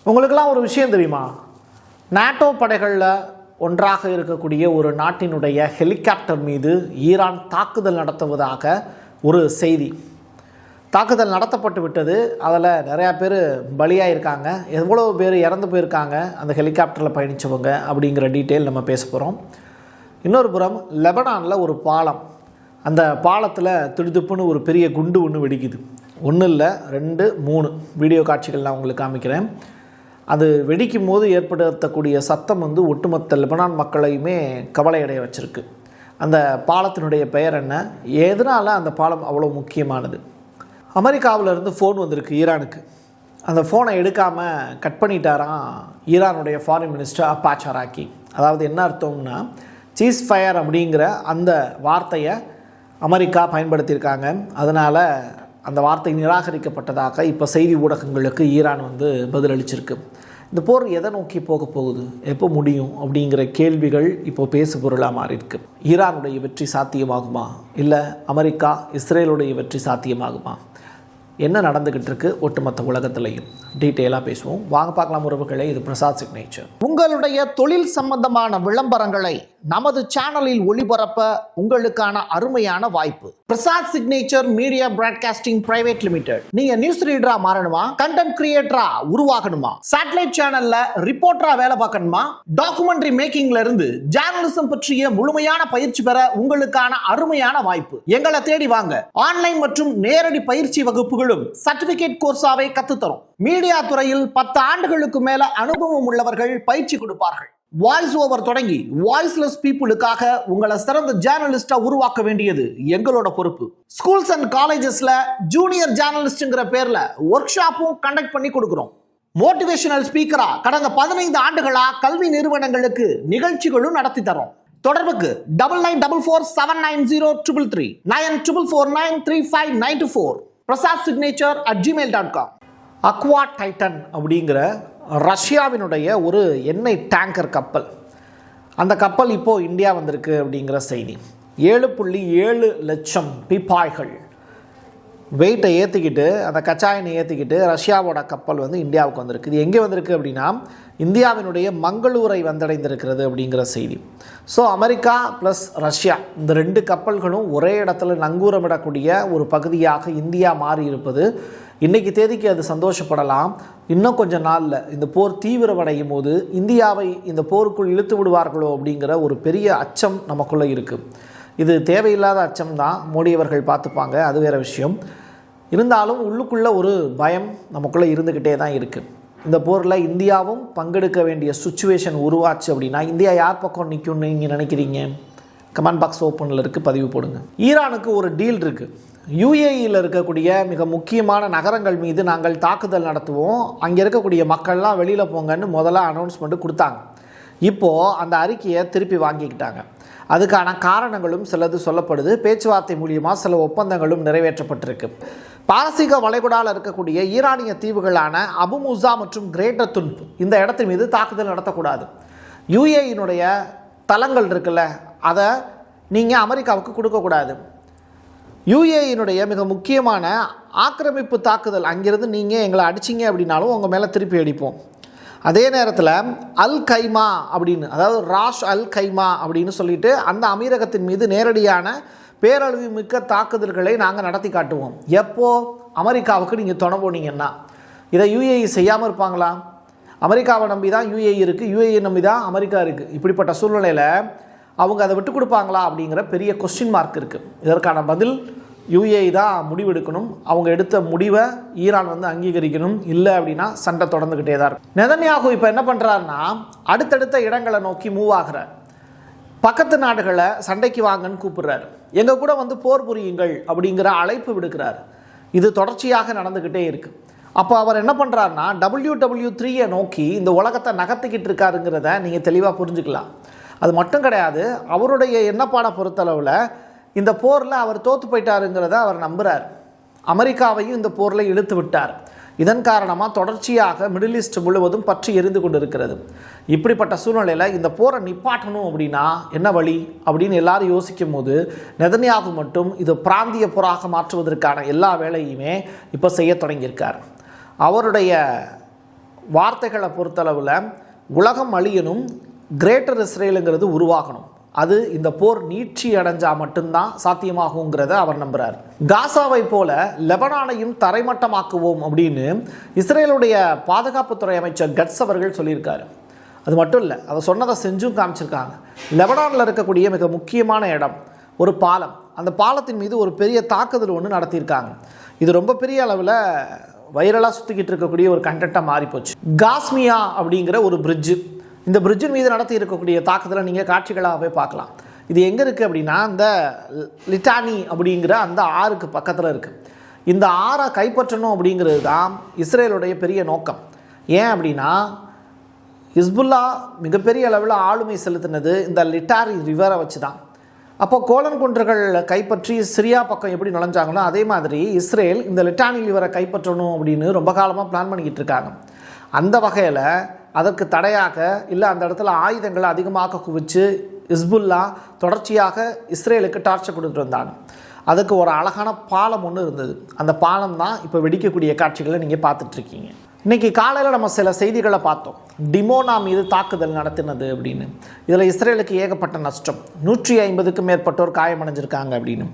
உங்களுக்கெல்லாம் ஒரு விஷயம் தெரியுமா? நாட்டோ படைகளில் ஒன்றாக இருக்கக்கூடிய ஒரு நாட்டினுடைய ஹெலிகாப்டர் மீது ஈரான் தாக்குதல் நடத்துவதாக ஒரு செய்தி. தாக்குதல் நடத்தப்பட்டு விட்டது. அதில் நிறையா பேர் பலியாக இருக்காங்க. எவ்வளோ பேர் இறந்து போயிருக்காங்க அந்த ஹெலிகாப்டரில் பயணித்தவங்க அப்படிங்கிற டீட்டெயில் நம்ம பேச போகிறோம். இன்னொரு புறம் லெபனானில் ஒரு பாலம், அந்த பாலத்தில் திடுதுப்புன்னு ஒரு பெரிய குண்டு ஒன்று வெடிக்குது. ஒன்று இல்லை, 2, 3 வீடியோ காட்சிகள் நான் உங்களுக்கு காமிக்கிறேன். அது வெடிக்கும் போது ஏற்படுத்தக்கூடிய சத்தம் ஒட்டுமொத்த லெபனான் மக்களையுமே கவலையடைய வச்சுருக்கு. அந்த பாலத்தினுடைய பெயர் என்ன, எதனால் அந்த பாலம் அவ்வளோ முக்கியமானது? அமெரிக்காவிலேருந்து ஃபோன் வந்திருக்கு ஈரானுக்கு. அந்த ஃபோனை எடுக்காமல் கட் பண்ணிட்டாராம் ஈரானுடைய ஃபாரின் மினிஸ்டர் அப்பாஸ் அராக்சி. அதாவது என்ன அர்த்தம்னா, சீஸ் ஃபயர் அப்படிங்கிற அந்த வார்த்தையை அமெரிக்கா பயன்படுத்தியிருக்காங்க. அதனால் அந்த வார்த்தை நிராகரிக்கப்பட்டதாக இப்போ செய்தி ஊடகங்களுக்கு ஈரான் பதிலளிச்சிருக்கு. இந்த போர் எதை நோக்கி போக போகுது, எப்போ முடியும் அப்படிங்கிற கேள்விகள் இப்போ பேசு பொருளாக மாறியிருக்கு. ஈரானுடைய வெற்றி சாத்தியமாகுமா, இல்லை அமெரிக்கா இஸ்ரேலுடைய வெற்றி சாத்தியமாகுமா? என்ன நடந்துக்கிட்டு இருக்கு ஒட்டுமொத்த உலகத்திலையும் டீட்டெயிலாக பேசுவோம். வாங்க பார்க்கலாம் உறவுகளே. இது பிரசாத் சிக்னேச்சர். உங்களுடைய தொழில் சம்பந்தமான விளம்பரங்களை நமது சேனலில் ஒளிபரப்ப உங்களுக்கான அருமையான வாய்ப்பு. Prasad signature media broadcasting private limited. நீங்க நியூஸ் ரீடரா மாறணுமா, கண்டென்ட் கிரியேட்டரா உருவாகணுமா, சேட்டலைட் சேனல்ல ரிப்போர்ட்டரா வேலை பார்க்கணுமா, டாக்குமெண்ட்ரி மேக்கிங்ல இருந்து ஜேர்னலிசம் பற்றிய முழுமையான பயிற்சி பெற உங்களுக்கான அருமையான வாய்ப்பு. எங்களை தேடி வாங்க. ஆன்லைன் மற்றும் நேரடி பயிற்சி வகுப்புகளும் சர்டிபிகேட் கோர்ஸாவை கத்துத்தரும். மீடியா துறையில் 10 ஆண்டுகளுக்கு மேல அனுபவம் உள்ளவர்கள் பயிற்சி கொடுப்பார்கள். வாய்ஸ் ஓவர் தொடங்கி வாய்ஸ்லெஸ் பீப்புளுக்காக உங்களை சிறந்த ஜேர்னலிஸ்டா உருவாக்க வேண்டியது எங்களோட பொறுப்பு. ஸ்கூல்ஸ் அண்ட் காலேஜஸ்ல ஜூனியர் ஜேர்னலிஸ்ட்ங்கிற பேர்ல ஒர்க் ஷாப்பும் கண்டக்ட் பண்ணி கொடுக்கிறோம். மோட்டிவேஷனல் ஸ்பீக்கரா கடந்த 15 ஆண்டுகளா கல்வி நிறுவனங்களுக்கு நிகழ்ச்சிகளும் நடத்தி தரோம். தொடர்புக்கு 9944790333 94493594 prasadsignature@gmail.com. அக்வா டைட்டன் அப்படிங்கிற ரஷ்யாவினுடைய ஒரு எண்ணெய் டேங்கர் கப்பல், அந்த கப்பல் இப்போது இந்தியா வந்திருக்கு அப்படிங்கிற செய்தி. 7.7 லட்சம் பீப்பாய்கள் வெயிட்டை ஏற்றிக்கிட்டு, அந்த கச்சா எண்ணெய் ஏற்றிக்கிட்டு ரஷ்யாவோட கப்பல் இந்தியாவுக்கு வந்திருக்கு. இது எங்கே வந்திருக்கு அப்படின்னா, இந்தியாவினுடைய மங்களூரை வந்தடைந்திருக்கிறது அப்படிங்கிற செய்தி. ஸோ அமெரிக்கா ப்ளஸ் ரஷ்யா இந்த 2 கப்பல்களும் ஒரே இடத்துல நங்கூரமிடக்கூடிய ஒரு பகுதியாக இந்தியா மாறி இருப்பது இன்றைக்கி தேதிக்கு அது சந்தோஷப்படலாம். இன்னும் கொஞ்சம் நாளில் இந்த போர் தீவிரமடையும் போது இந்தியாவை இந்த போருக்குள் இழுத்து விடுவார்களோ அப்படிங்கிற ஒரு பெரிய அச்சம் நமக்குள்ளே இருக்குது. இது தேவையில்லாத அச்சம் தான், மோடி அவர்கள் பார்த்துப்பாங்க, அது வேறு விஷயம். இருந்தாலும் உள்ளுக்குள்ளே ஒரு பயம் நமக்குள்ளே இருந்துக்கிட்டே தான் இருக்குது. இந்த போரில் இந்தியாவும் பங்கெடுக்க வேண்டிய சுச்சுவேஷன் உருவாச்சு அப்படின்னா இந்தியா யார் பக்கம் நிற்கும்னு நீங்கள் நினைக்கிறீங்க? கமெண்ட் பாக்ஸ் ஓப்பனில் இருக்குது, பதிவு போடுங்க. ஈரானுக்கு ஒரு டீல் இருக்குது. யுஏஇயில் இருக்கக்கூடிய மிக முக்கியமான நகரங்கள் மீது நாங்கள் தாக்குதல் நடத்துவோம், அங்கே இருக்கக்கூடிய மக்கள்லாம் வெளியில் போங்கன்னு முதல்ல அனௌன்ஸ்மெண்ட்டு கொடுத்தாங்க. இப்போது அந்த அறிக்கையை திருப்பி வாங்கிக்கிட்டாங்க. அதுக்கான காரணங்களும் சிலது சொல்லப்படுது. பேச்சுவார்த்தை மூலியமாக சில ஒப்பந்தங்களும் நிறைவேற்றப்பட்டிருக்கு. பாரசீக வளைகுடாவில் இருக்கக்கூடிய ஈரானிய தீவுகளான அபு முசா மற்றும் கிரேட்டர் துன்ப் இந்த இடத்தின் மீது தாக்குதல் நடத்தக்கூடாது. யுஏஇனுடைய தளங்கள் இருக்குல்ல, அதை நீங்கள் அமெரிக்காவுக்கு கொடுக்கக்கூடாது. யுஏஇனுடைய மிக முக்கியமான ஆக்கிரமிப்பு தாக்குதல், அங்கிருந்து நீங்கள் எங்களை அடிச்சிங்க அப்படின்னாலும் உங்கள் மேலே திருப்பி அடிப்போம். அதே நேரத்தில் அல் கைமா அப்படின்னு, அதாவது ராஷ் அல் கைமா அப்படின்னு சொல்லிட்டு அந்த அமீரகத்தின் மீது நேரடியான பேரழிவு மிக்க தாக்குதல்களை நாங்கள் நடத்தி காட்டுவோம். எப்போது அமெரிக்காவுக்கு நீங்கள் துணை போனீங்கன்னா. இதை யுஏஇ செய்யாமல் இருப்பாங்களா? அமெரிக்காவை நம்பி தான் யுஏஇ இருக்குது, யுஏஇ நம்பி தான் அமெரிக்கா இருக்குது. இப்படிப்பட்ட சூழ்நிலையில் அவங்க அதை விட்டு கொடுப்பாங்களா அப்படிங்கிற பெரிய கொஸ்டின் மார்க் இருக்குது. இதற்கான பதில் யுஏஇ தான் முடிவெடுக்கணும். அவங்க எடுத்த முடிவை ஈரான் அங்கீகரிக்கணும். இல்லை அப்படின்னா சண்டை தொடர்ந்துக்கிட்டே தான் இருக்கும். நெதன்யாகு இப்போ என்ன பண்ணுறாருன்னா, அடுத்தடுத்த இடங்களை நோக்கி மூவ் ஆகிறார். பக்கத்து நாடுகளை சண்டைக்கு வாங்கன்னு கூப்பிடுறாரு. எங்கள் கூட போர் புரியுங்கள் அப்படிங்கிற அழைப்பு விடுக்கிறார். இது தொடர்ச்சியாக நடந்துக்கிட்டே இருக்குது. அப்போ அவர் என்ன பண்ணுறாருன்னா, WW3 நோக்கி இந்த உலகத்தை நகர்த்திக்கிட்டு இருக்காருங்கிறத நீங்கள் தெளிவாக புரிஞ்சுக்கலாம். அது மட்டும் கிடையாது, அவருடைய எண்ணப்பாடை பொறுத்தளவில் இந்த போரில் அவர் தோற்று போயிட்டாருங்கிறத அவர் நம்புகிறார். அமெரிக்காவையும் இந்த போரில் இழுத்து விட்டார். இதன் காரணமாக தொடர்ச்சியாக மிடில் ஈஸ்ட் முழுவதும் பற்றி எரிந்து கொண்டு இருக்கிறது. இப்படிப்பட்ட சூழ்நிலையில் இந்த போரை நிப்பாட்டணும் அப்படின்னா என்ன வழி அப்படின்னு எல்லாரும் யோசிக்கும் போது நெதன்யாகு மட்டும் இது பிராந்திய போராக மாற்றுவதற்கான எல்லா வேலையுமே இப்போ செய்ய தொடங்கியிருக்கார். அவருடைய வார்த்தைகளை பொறுத்தளவில் உலகம் அழியணும், கிரேட்டர் இஸ்ரேலுங்கிறது உருவாகணும், அது இந்த போர் நீட்சி அடைஞ்சால் மட்டும்தான் சாத்தியமாகுங்கிறத அவர் நம்புகிறார். காசாவை போல லெபனானையும் தரைமட்டமாக்குவோம் அப்படின்னு இஸ்ரேலுடைய பாதுகாப்புத்துறை அமைச்சர் கட்ஸ் அவர்கள் சொல்லியிருக்காரு. அது மட்டும் இல்லை, அதை சொன்னதை செஞ்சும் காமிச்சிருக்காங்க. லெபனானில் இருக்கக்கூடிய மிக முக்கியமான இடம் ஒரு பாலம், அந்த பாலத்தின் மீது ஒரு பெரிய தாக்குதல் ஒன்று நடத்தியிருக்காங்க. இது ரொம்ப பெரிய அளவில் வைரலாக சுற்றிக்கிட்டு இருக்கக்கூடிய ஒரு கண்டென்ட்டாக மாறிப்போச்சு. காஸ்மியா அப்படிங்கிற ஒரு பிரிட்ஜு, இந்த பிரிட்ஜின் மீது நடத்தி இருக்கக்கூடிய தாக்குதலை நீங்கள் காட்சிகளாகவே பார்க்கலாம். இது எங்கே இருக்குது அப்படின்னா இந்த லிட்டானி அப்படிங்கிற அந்த ஆறுக்கு பக்கத்தில் இருக்குது. இந்த ஆறை கைப்பற்றணும் அப்படிங்கிறது தான் இஸ்ரேலுடைய பெரிய நோக்கம். ஏன் அப்படின்னா ஹிஸ்புல்லா மிகப்பெரிய அளவில் ஆளுமை செலுத்தினது இந்த லிட்டாரி ரிவரை வச்சு தான். அப்போது கோலன் குன்றுகள் கைப்பற்றி சிரியா பக்கம் எப்படி நுழைஞ்சாங்களோ அதே மாதிரி இஸ்ரேல் இந்த லிட்டானி ரிவரை கைப்பற்றணும் அப்படின்னு ரொம்ப காலமாக பிளான் பண்ணிக்கிட்டு இருக்காங்க. அந்த வகையில் அதற்கு தடையாக இல்லை அந்த இடத்துல ஆயுதங்களை அதிகமாக குவிச்சு ஹிஸ்புல்லா தொடர்ச்சியாக இஸ்ரேலுக்கு டார்ச்சர் கொடுத்துட்டு வந்தாங்க. அதுக்கு ஒரு அழகான பாலம் ஒன்று இருந்தது. அந்த பாலம் தான் இப்போ வெடிக்கக்கூடிய காட்சிகளை நீங்கள் பார்த்துட்ருக்கீங்க. இன்றைக்கி காலையில் நம்ம சில செய்திகளை பார்த்தோம், டிமோனா மீது தாக்குதல் நடத்தினது அப்படின்னு. இதில் இஸ்ரேலுக்கு ஏகப்பட்ட நஷ்டம், 150க்கும் மேற்பட்டோர் காயமடைஞ்சிருக்காங்க அப்படின்னு.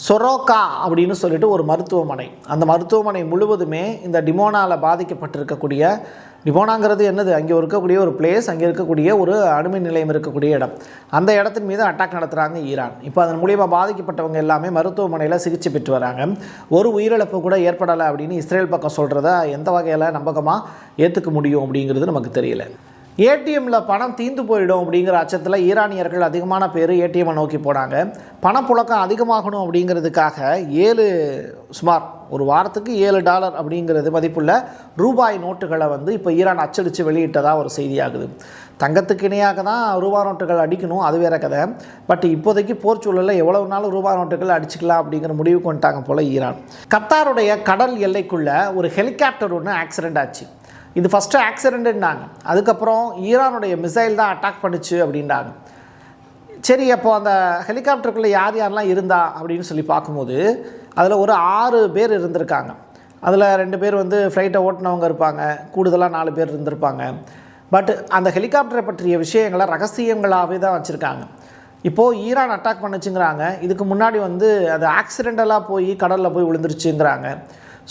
சொரோக்கா அப்படின்னு சொல்லிட்டு ஒரு மருத்துவமனை, அந்த மருத்துவமனை முழுவதுமே இந்த டிமோனாவில் பாதிக்கப்பட்டிருக்கக்கூடிய, டிமோனாங்கிறது என்னது, அங்கே இருக்கக்கூடிய ஒரு பிளேஸ், அங்கே இருக்கக்கூடிய ஒரு அணுமின் நிலையம் இருக்கக்கூடிய இடம், அந்த இடத்தின் மீது அட்டாக் நடத்துகிறாங்க ஈரான். இப்போ அதன் மூலியமாக பாதிக்கப்பட்டவங்க எல்லாமே மருத்துவமனையில் சிகிச்சை பெற்று வராங்க. ஒரு உயிரிழப்பு கூட ஏற்படலை அப்படின்னு இஸ்ரேல் பக்கம் சொல்கிறத எந்த வகையில் நம்பகமாக ஏற்றுக்க முடியும் அப்படிங்கிறது நமக்கு தெரியல. ஏடிஎம்மில் பணம் தீர்ந்து போயிடும் அப்படிங்கிற அச்சத்தில் ஈரானியர்கள் அதிகமான பேர் ஏடிஎம்மை நோக்கி போனாங்க. பணப்புழக்கம் அதிகமாகணும் அப்படிங்கிறதுக்காக சுமார் ஒரு வாரத்துக்கு $7 அப்படிங்கிறது மதிப்புள்ள ரூபாய் நோட்டுகளை இப்போ ஈரான் அச்சடித்து வெளியிட்டதாக ஒரு செய்தியாகுது. தங்கத்துக்கு இணையாக தான் ரூபாய் நோட்டுகள் அடிக்கணும், அது வேற கதை. பட் இப்போதைக்கு போர் சூழலில் எவ்வளவு நாள் ரூபாய் நோட்டுகள் அடிச்சுக்கலாம் அப்படிங்கிற முடிவுக்கு வந்துட்டாங்க போல் ஈரான். கத்தாருடைய கடல் எல்லைக்குள்ளே ஒரு ஹெலிகாப்டர் ஒன்று ஆக்சிடெண்ட் ஆச்சு. இது ஃபஸ்ட்டு ஆக்சிடெண்ட்டுன்னாங்க, அதுக்கப்புறம் ஈரானுடைய மிசைல் தான் அட்டாக் பண்ணிச்சு அப்படின்னாங்க. சரி, அப்போது அந்த ஹெலிகாப்டருக்குள்ளே யாரெல்லாம் இருந்தா அப்படின்னு சொல்லி பார்க்கும்போது அதில் ஒரு 6 பேர் இருந்திருக்காங்க. அதில் 2 பேர் ஃப்ளைட்டை ஓட்டினவங்க இருப்பாங்க, கூடுதலாக 4 பேர் இருந்திருப்பாங்க. பட் அந்த ஹெலிகாப்டரை பற்றிய விஷயங்களை ரகசியங்களாகவே தான் வச்சுருக்காங்க. இப்போது ஈரான் அட்டாக் பண்ணிச்சுங்கிறாங்க, இதுக்கு முன்னாடி அது ஆக்சிடெண்டலாக போய் கடலில் போய் விழுந்துருச்சுங்கிறாங்க.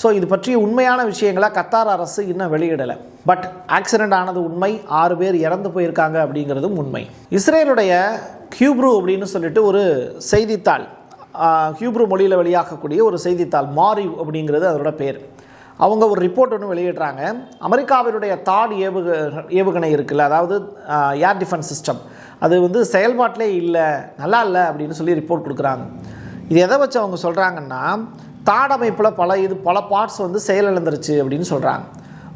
ஸோ இது பற்றிய உண்மையான விஷயங்களை கத்தார் அரசு இன்னும் வெளியிடலை. பட் ஆக்சிடெண்ட் ஆனது உண்மை, 6 பேர் இறந்து போயிருக்காங்க அப்படிங்கிறதும் உண்மை. இஸ்ரேலுடைய ஹியூப்ரு அப்படின்னு சொல்லிட்டு ஒரு செய்தித்தாள், ஹியூப்ரு மொழியில் வெளியாகக்கூடிய ஒரு செய்தித்தாள், மாரிவ் அப்படிங்கிறது அதோட பேர். அவங்க ஒரு ரிப்போர்ட் ஒன்று வெளியிடுறாங்க. அமெரிக்காவினுடைய தாட் ஏவுகணை இருக்குல்ல, அதாவது ஏர் டிஃபென்ஸ் சிஸ்டம், அது செயல்பாட்டிலே இல்லை, நல்லா இல்லை அப்படின்னு சொல்லி ரிப்போர்ட் கொடுக்குறாங்க. இது எதை வச்சு அவங்க சொல்கிறாங்கன்னா, தாட் அமைப்பில் பல பார்ட்ஸ் செயலிழந்துருச்சு அப்படின்னு சொல்கிறாங்க.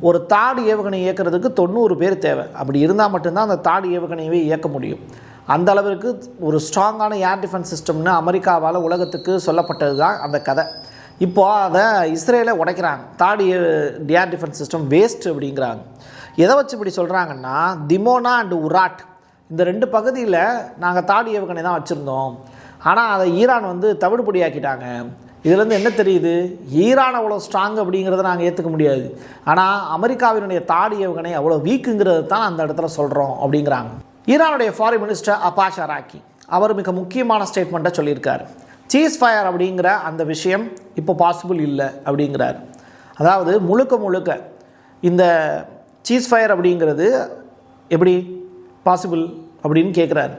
ஒரு தாடு ஏவுகணை இயக்கிறதுக்கு 90 பேர் தேவை. அப்படி இருந்தால் மட்டும்தான் அந்த தாடு ஏவுகணையவே இயக்க முடியும். அந்த அளவிற்கு ஒரு ஸ்ட்ராங்கான ஏர் டிஃபென்ஸ் சிஸ்டம்னு அமெரிக்காவால் உலகத்துக்கு சொல்லப்பட்டது தான் அந்த கதை. இப்போது அதை இஸ்ரேலை உடைக்கிறாங்க. தாடு ஏர் டிஃபென்ஸ் சிஸ்டம் வேஸ்ட் அப்படிங்கிறாங்க. எதை வச்சு இப்படி சொல்கிறாங்கன்னா, திமோனா அண்டு உராட் இந்த 2 பகுதியில் நாங்கள் தாடு ஏவுகணை தான் வச்சுருந்தோம், ஆனால் அதை ஈரான் தவிடுபடியாக்கிட்டாங்க. இதுலேருந்து என்ன தெரியுது, ஈரான் அவ்வளோ ஸ்ட்ராங் அப்படிங்கிறத நாங்கள் ஏற்றுக்க முடியாது, ஆனால் அமெரிக்காவினுடைய தாடு ஏவுகணை அவ்வளோ வீக்குங்கிறது தான் அந்த இடத்துல சொல்கிறோம் அப்படிங்கிறாங்க. ஈரானுடைய ஃபாரின் மினிஸ்டர் அப்பாஸ் அராக்கி அவர் மிக முக்கியமான ஸ்டேட்மெண்ட்டை சொல்லியிருக்கார். சீஸ் ஃபயர் அப்படிங்கிற அந்த விஷயம் இப்போ பாசிபிள் இல்லை அப்படிங்கிறார். அதாவது முழுக்க இந்த சீஸ் ஃபயர் அப்படிங்கிறது எப்படி பாசிபிள் அப்படின்னு கேட்குறாரு.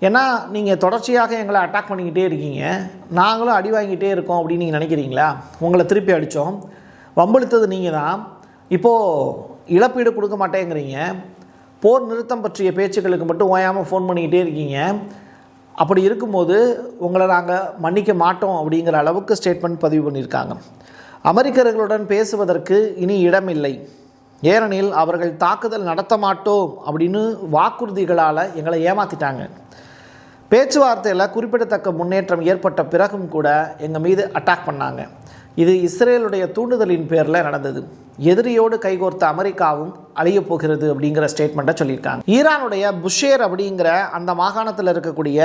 ஏன்னா நீங்கள் தொடர்ச்சியாக எங்களை அட்டாக் பண்ணிக்கிட்டே இருக்கீங்க, நாங்களும் அடி வாங்கிட்டே இருக்கோம் அப்படின்னு நீங்கள் நினைக்கிறீங்களா? உங்களை திருப்பி அடித்தோம், வம்பெழுத்தது நீங்கள் தான், இப்போது இழப்பீடு கொடுக்க மாட்டேங்கிறீங்க, போர் நிறுத்தம் பற்றிய பேச்சுக்களுக்கு மட்டும் ஓயாமல் ஃபோன் பண்ணிக்கிட்டே இருக்கீங்க. அப்படி இருக்கும்போது உங்களை நாங்கள் மன்னிக்க மாட்டோம் அப்படிங்கிற அளவுக்கு ஸ்டேட்மெண்ட் பதிவு பண்ணியிருக்காங்க. அமெரிக்கர்களுடன் பேசுவதற்கு இனி இடமில்லை, ஏனெனில் அவர்கள் தாக்குதல் நடத்த மாட்டோம் அப்படின்னு வாக்குறுதிகளால் எங்களை ஏமாற்றிட்டாங்க. பேச்சுவார்த்தையில் குறிப்பிடத்தக்க முன்னேற்றம் ஏற்பட்ட பிறகும் கூட எங்கள் மீது அட்டாக் பண்ணாங்க. இது இஸ்ரேலுடைய தூண்டுதலின் பேரில் நடந்தது. எதிரியோடு கைகோர்த்த அமெரிக்காவும் அழியப் போகிறது அப்படிங்கிற ஸ்டேட்மெண்ட்டை சொல்லியிருக்காங்க. ஈரானுடைய புஷேர் அப்படிங்கிற அந்த மாகாணத்தில் இருக்கக்கூடிய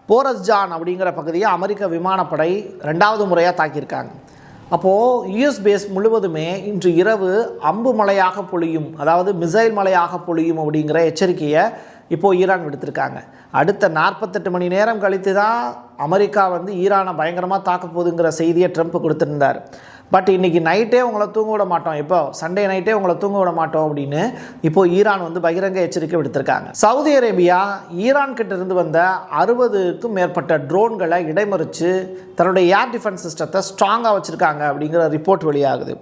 போரஸ்ஜான் அப்படிங்கிற பகுதியை அமெரிக்க விமானப்படை 2வது முறையாக தாக்கியிருக்காங்க. அப்போது யுஎஸ் பேஸ் முழுவதுமே இன்று இரவு அம்பு மழையாக பொழியும், அதாவது மிசைல் மழையாக பொழியும் அப்படிங்கிற எச்சரிக்கையை இப்போது ஈரான் விடுத்திருக்காங்க. அடுத்த 48 மணி நேரம் கழித்து தான் அமெரிக்கா ஈரானை பயங்கரமாக தாக்க போகுதுங்கிற செய்தியை ட்ரம்ப் கொடுத்துருந்தார். பட் இன்றைக்கி நைட்டே உங்களை தூங்க விட மாட்டோம், இப்போ சண்டே நைட்டே உங்களை தூங்க விட மாட்டோம் அப்படின்னு இப்போது ஈரான் பகிரங்க எச்சரிக்கை விடுத்திருக்காங்க. சவுதி அரேபியா ஈரான் கிட்ட இருந்து வந்த 60க்கும் மேற்பட்ட ட்ரோன்களை இடைமறித்து தன்னுடைய ஏர் டிஃபென்ஸ் சிஸ்டத்தை ஸ்ட்ராங்காக வச்சுருக்காங்க அப்படிங்கிற ரிப்போர்ட் வெளியாகுது.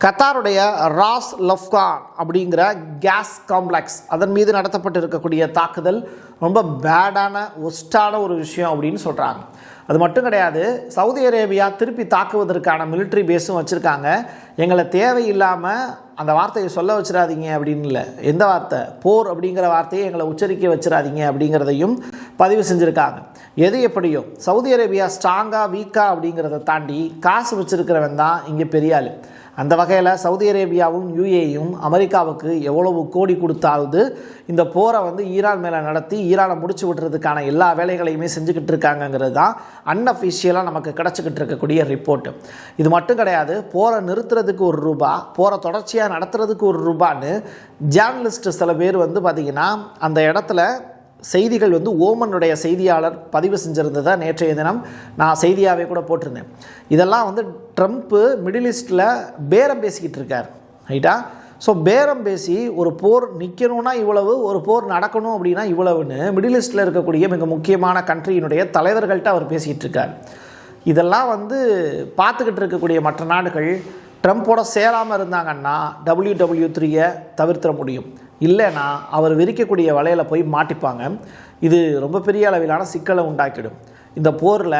கத்தாருடைய ராஸ் லஃப்கான் அப்படிங்கிற கேஸ் காம்ப்ளெக்ஸ் அதன் மீது நடத்தப்பட்டு இருக்கக்கூடிய தாக்குதல் ரொம்ப பேடான ஒஸ்டான ஒரு விஷயம் அப்படின்னு சொல்கிறாங்க. அது மட்டும் கிடையாது, சவுதி அரேபியா திருப்பி தாக்குவதற்கான மிலிட்ரி பேஸும் வச்சுருக்காங்க. எங்களை தேவையில்லாமல் அந்த வார்த்தையை சொல்ல வச்சிடாதீங்க அப்படின்னு இல்லை, எந்த வார்த்தை, போர் அப்படிங்கிற வார்த்தையை எங்களை உச்சரிக்க வச்சிடாதீங்க அப்படிங்கிறதையும் பதிவு செஞ்சுருக்காங்க. எது எப்படியோ சவுதி அரேபியா ஸ்ட்ராங்காக வீக்கா அப்படிங்கிறத தாண்டி காசு வச்சுருக்கிறவன் தான் இங்கே பெரிய ஆள். அந்த வகையில் சவுதி அரேபியாவும் யுஏயும் அமெரிக்காவுக்கு எவ்வளவு கோடி கொடுத்தாவது இந்த போரை ஈரான் மேலே நடத்தி ஈரானை முடிச்சு விடுறதுக்கான எல்லா வேலைகளையுமே செஞ்சுக்கிட்டு இருக்காங்கங்கிறது தான் அன்அஃபிஷியலாக நமக்கு கிடச்சிக்கிட்டு இருக்கக்கூடிய ரிப்போர்ட்டு. இது மட்டும் கிடையாது, போரை நிறுத்துறதுக்கு ₹1, போரை தொடர்ச்சியாக நடத்துறதுக்கு ₹1 ஜேர்னலிஸ்ட் சில பேர் பார்த்திங்கன்னா அந்த இடத்துல செய்திகள் ஓமனுடைய செய்தியாளர் பதிவு செஞ்சுருந்ததை நேற்றைய தினம் நான் செய்தியாகவே கூட போட்டிருந்தேன். இதெல்லாம் ட்ரம்ப்பு மிடில் ஈஸ்டில் பேரம் பேசிக்கிட்டு இருக்கார், ரைட்டா? ஸோ பேரம் பேசி ஒரு போர் நிற்கணும்னா இவ்வளவு, ஒரு போர் நடக்கணும் அப்படின்னா இவ்வளவுன்னு மிடில் ஈஸ்டில் இருக்கக்கூடிய மிக முக்கியமான கண்ட்ரியினுடைய தலைவர்கள்ட்ட அவர் பேசிக்கிட்டு இருக்கார். இதெல்லாம் பார்த்துக்கிட்டு இருக்கக்கூடிய மற்ற நாடுகள் ட்ரம்ப்போட சேராமல் இருந்தாங்கன்னா WW3 தவிர்த்திட முடியும். இல்லைன்னா அவர் விரிக்கக்கூடிய வலையில் போய் மாட்டிப்பாங்க. இது ரொம்ப பெரிய அளவிலான சிக்கலை உண்டாக்கிடும். இந்த போரில்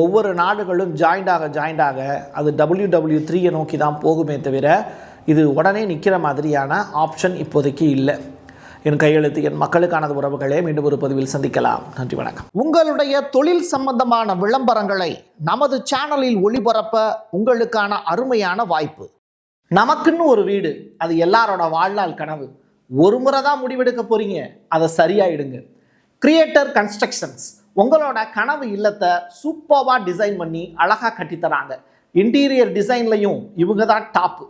ஒவ்வொரு நாடுகளும் ஜாயிண்டாக அது WW3 நோக்கி தான் போகுமே தவிர இது உடனே நிற்கிற மாதிரியான ஆப்ஷன் இப்போதைக்கு இல்லை. என் கையெழுத்து என் மக்களுக்கானது உறவுகளே. மீண்டும் ஒரு பதிவில் சந்திக்கலாம். நன்றி, வணக்கம். உங்களுடைய தொழில் சம்பந்தமான விளம்பரங்களை நமது சேனலில் ஒளிபரப்ப உங்களுக்கான அருமையான வாய்ப்பு. நமக்குன்னு ஒரு வீடு, அது எல்லாரோட வாழ்நாள் கனவு. ஒரு முறை தான் முடிவெடுக்க போறீங்க, அதை சரியாயிடுங்க. கிரியேட்டர் கன்ஸ்ட்ரக்ஷன்ஸ் உங்களோட கனவு இல்லத்தை சூப்பராக டிசைன் பண்ணி அழகாக கட்டித்தராங்க. இன்டீரியர் டிசைன்லையும் இவங்க தான் டாப்.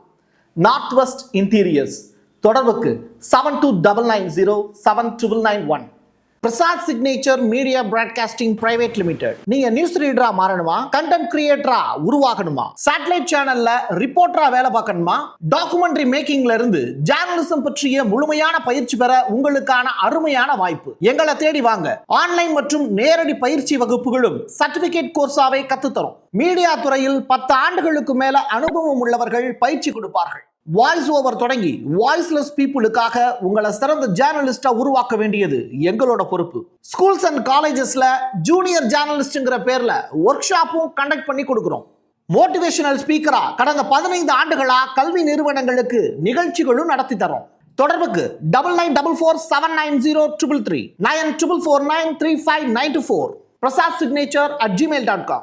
North west interiors. தொடர்புக்கு 7299079991. Prasad signature media broadcasting private limited. நீங்க நியூஸ் ரீடரா மாறணுமா, கண்டென்ட் கிரியேட்டரா உருவாகணுமா, சேட்டலைட் சேனல்ல ரிப்போர்ட்டரா வேலை பார்க்கணுமா, டாக்குமெண்ட்ரி மேக்கிங்ல இருந்து ஜேர்னலிசம் பற்றிய முழுமையான பயிற்சி பெற உங்களுக்கான அருமையான வாய்ப்பு. எங்களை தேடி வாங்க. ஆன்லைன் மற்றும் நேரடி பயிற்சி வகுப்புகளும் சர்டிபிகேட் கோர்ஸாவே கத்துத்தரும். மீடியா துறையில் 10 ஆண்டுகளுக்கு மேல அனுபவம் உள்ளவர்கள் பயிற்சி கொடுப்பார்கள். வாய்ஸ் ஓவர் தொடங்கி வாய்ஸ்லெஸ் பீப்புளுக்காக உங்களை சிறந்த ஜேர்னலிஸ்டா உருவாக்க வேண்டியது எங்களோட பொறுப்பு. ஸ்கூல்ஸ் அண்ட் காலேஜஸ்ல ஜூனியர் ஜேர்னலிஸ்ட்ங்கிற பேர்ல ஒர்க் ஷாப்பும் கண்டக்ட் பண்ணி கொடுக்கிறோம். மோட்டிவேஷனல் ஸ்பீக்கரா கடந்த 15 ஆண்டுகளா கல்வி நிறுவனங்களுக்கு நிகழ்ச்சிகளும் நடத்தி தரோம். தொடர்புக்கு 9944790333 94493594. prasad signature@gmail.com.